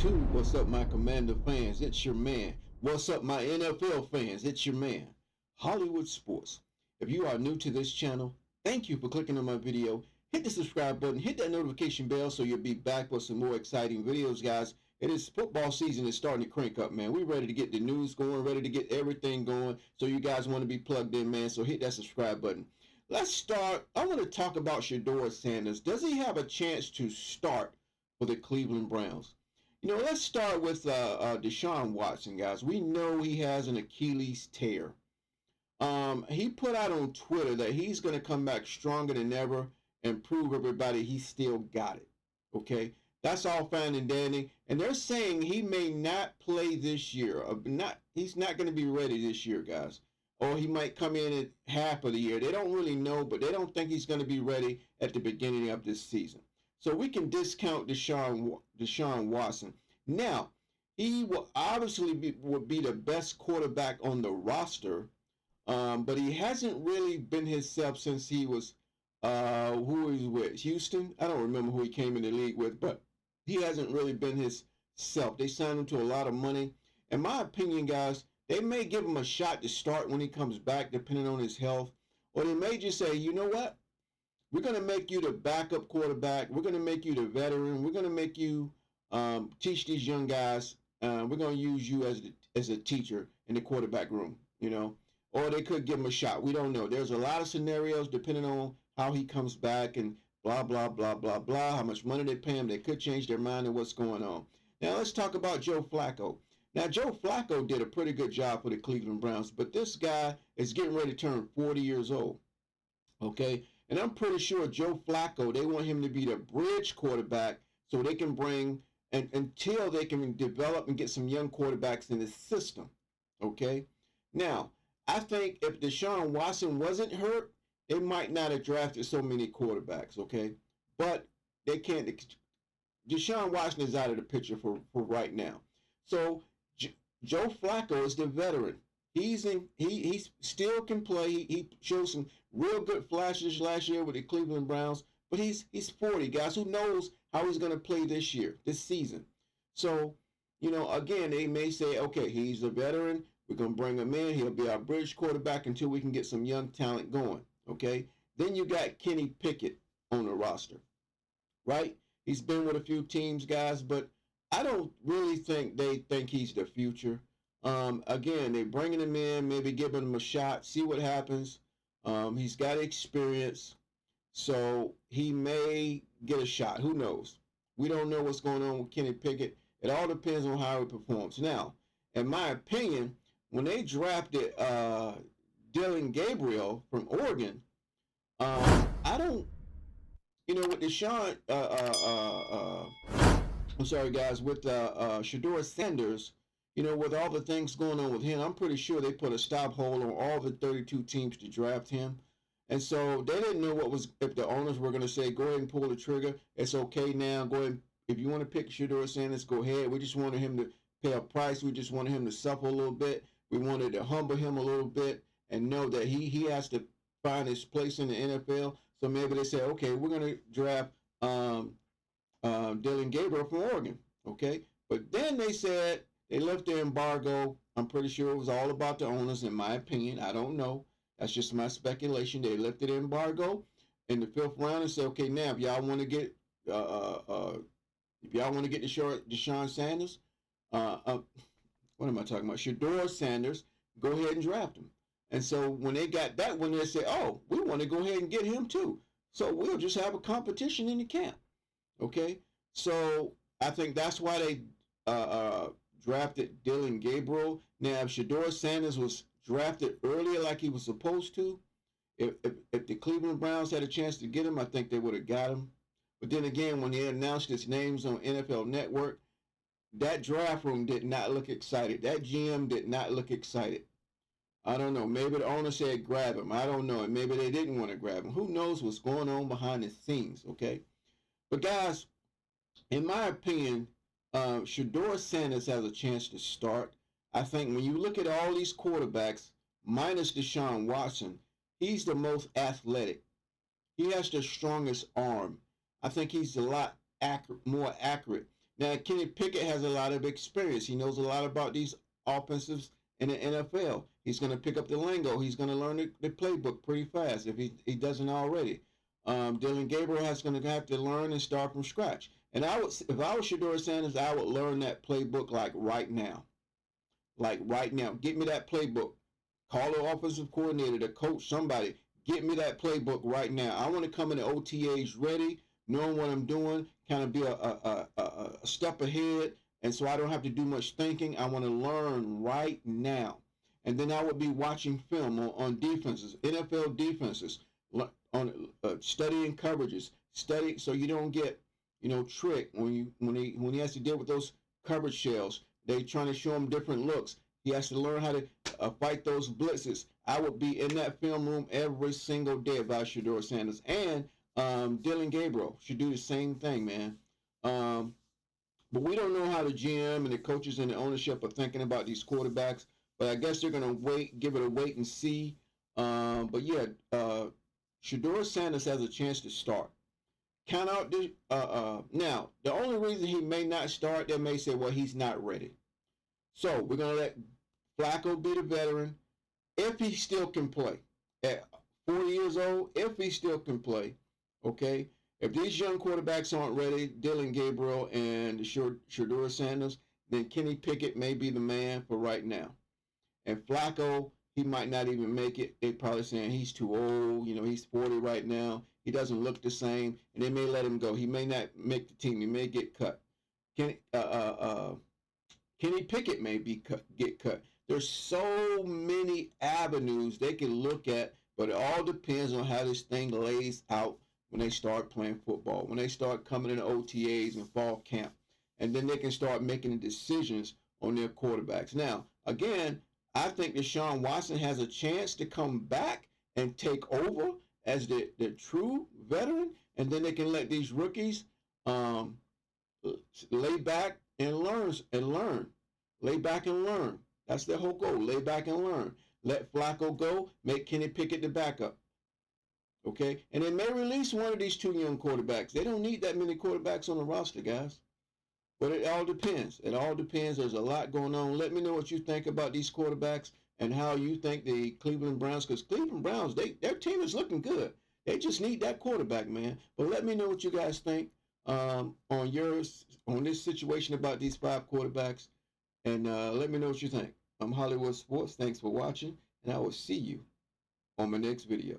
two. What's up, my Commander fans? It's your man. What's up, my NFL fans? It's your man, Hollywood Sports. If you are new to this channel, thank you for clicking on my video. Hit the subscribe button, hit that notification bell so you'll be back with some more exciting videos, guys. It is football season is starting to crank up, man. We're ready to get the news going, ready to get everything going. So you guys want to be plugged in, man. So hit that subscribe button. Let's start. I want to talk about Shedeur Sanders. Does he have a chance to start for the Cleveland Browns? Let's start with Deshaun Watson, guys. We know he has an Achilles tear. He put out on Twitter that he's going to come back stronger than ever and prove everybody he still got it. Okay, that's all fine and dandy. And they're saying he may not play this year. He's not going to be ready this year, guys. Or he might come in at half of the year. They don't really know, but they don't think he's going to be ready at the beginning of this season. So we can discount Deshaun Watson. Now, he will obviously would be the best quarterback on the roster, but he hasn't really been himself since he was, who he was with? Houston? I don't remember who he came in the league with, but he hasn't really been his self. They signed him to a lot of money. In my opinion, guys, they may give him a shot to start when he comes back, depending on his health. Or they may just say, you know what? We're going to make you the backup quarterback. We're going to make you the veteran. We're going to make you teach these young guys. We're going to use you as a teacher in the quarterback room, Or they could give him a shot. We don't know. There's a lot of scenarios depending on how he comes back and blah, blah, blah, blah, blah, how much money they pay him. They could change their mind on what's going on. Now, let's talk about Joe Flacco. Now, Joe Flacco did a pretty good job for the Cleveland Browns, but this guy is getting ready to turn 40 years old, okay? And I'm pretty sure Joe Flacco, they want him to be the bridge quarterback so they can bring, and until they can develop and get some young quarterbacks in the system, okay? Now, I think if Deshaun Watson wasn't hurt, they might not have drafted so many quarterbacks, okay? But they can't. Deshaun Watson is out of the picture for right now. So Joe Flacco is the veteran. He still can play. He showed some real good flashes last year with the Cleveland Browns, but he's 40, guys. Who knows how he's going to play this season? So, again, they may say, okay, he's a veteran. We're going to bring him in. He'll be our bridge quarterback until we can get some young talent going, okay? Then you got Kenny Pickett on the roster, right? He's been with a few teams, guys, but I don't really think they think he's the future. Again, they're bringing him in, maybe giving him a shot, see what happens. He's got experience, so he may get a shot. Who knows? We don't know what's going on with Kenny Pickett. It all depends on how he performs. Now, in my opinion, when they drafted Dylan Gabriel from Oregon, I don't, with Deshaun, I'm sorry, guys, with Shedeur Sanders, with all the things going on with him, I'm pretty sure they put a stop hold on all the 32 teams to draft him. And so they didn't know if the owners were going to say, go ahead and pull the trigger. It's okay now. Go ahead. If you want to pick Shedeur Sanders, go ahead. We just wanted him to pay a price. We just wanted him to suffer a little bit. We wanted to humble him a little bit and know that he has to find his place in the NFL. So maybe they say, okay, we're going to draft Dylan Gabriel from Oregon, okay? But then they said they left the embargo. I'm pretty sure it was all about the owners, in my opinion. I don't know. That's just my speculation. They lifted the embargo in the 5th round and said, okay, now if y'all want to get Deshaun Sanders, what am I talking about? Shedeur Sanders, go ahead and draft him. And so when they got that one, they said, oh, we want to go ahead and get him too. So we'll just have a competition in the camp. Okay, so I think that's why they drafted Dylan Gabriel. Now, if Shedeur Sanders was drafted earlier like he was supposed to, if the Cleveland Browns had a chance to get him, I think they would have got him. But then again, when they announced his names on NFL Network, that draft room did not look excited. That GM did not look excited. I don't know. Maybe the owner said grab him. I don't know. And maybe they didn't want to grab him. Who knows what's going on behind the scenes, okay? But guys, in my opinion, Shedeur Sanders has a chance to start. I think when you look at all these quarterbacks, minus Deshaun Watson, he's the most athletic. He has the strongest arm. I think he's a lot more accurate. Now, Kenny Pickett has a lot of experience. He knows a lot about these offensives in the NFL. He's going to pick up the lingo. He's going to learn the playbook pretty fast if he doesn't already. Dylan Gabriel has going to have to learn and start from scratch. And I would, if I was Shedeur Sanders, I would learn that playbook like right now. Like right now. Get me that playbook. Call the offensive coordinator, the coach, somebody. Get me that playbook right now. I want to come in the OTAs ready, knowing what I'm doing, kind of be a step ahead. And so I don't have to do much thinking. I want to learn right now. And then I would be watching film on defenses, NFL defenses, on studying coverages, study so you don't get tricked when he has to deal with those coverage shells. They trying to show him different looks. He has to learn how to fight those blitzes. I would be in that film room every single day if I was Shedeur Sanders. And Dylan Gabriel should do the same thing, man. But we don't know how the GM and the coaches and the ownership are thinking about these quarterbacks. But I guess they're going to give it a wait and see. But yeah, Shedeur Sanders has a chance to start. Count out this. Now, the only reason he may not start, they may say, well, he's not ready. So we're going to let Flacco be the veteran if he still can play. At 40 years old, if he still can play, okay? If these young quarterbacks aren't ready, Dylan Gabriel and Shedeur Sanders, then Kenny Pickett may be the man for right now. And Flacco, he might not even make it. They're probably saying he's too old. He's 40 right now. He doesn't look the same, and they may let him go. He may not make the team. He may get cut. Kenny Pickett may get cut. There's so many avenues they can look at, but it all depends on how this thing lays out when they start playing football, when they start coming into OTAs and fall camp, and then they can start making the decisions on their quarterbacks. Now, again, I think Deshaun Watson has a chance to come back and take over as the true veteran, and then they can let these rookies lay back and learn. Lay back and learn. That's their whole goal. Lay back and learn. Let Flacco go. Make Kenny Pickett the backup. Okay? And they may release one of these two young quarterbacks. They don't need that many quarterbacks on the roster, guys. But it all depends. It all depends. There's a lot going on. Let me know what you think about these quarterbacks and how you think the Cleveland Browns, because Cleveland Browns, their team is looking good. They just need that quarterback, man. But let me know what you guys think on this situation about these 5 quarterbacks. And let me know what you think. I'm Hollywood Sports. Thanks for watching. And I will see you on my next video.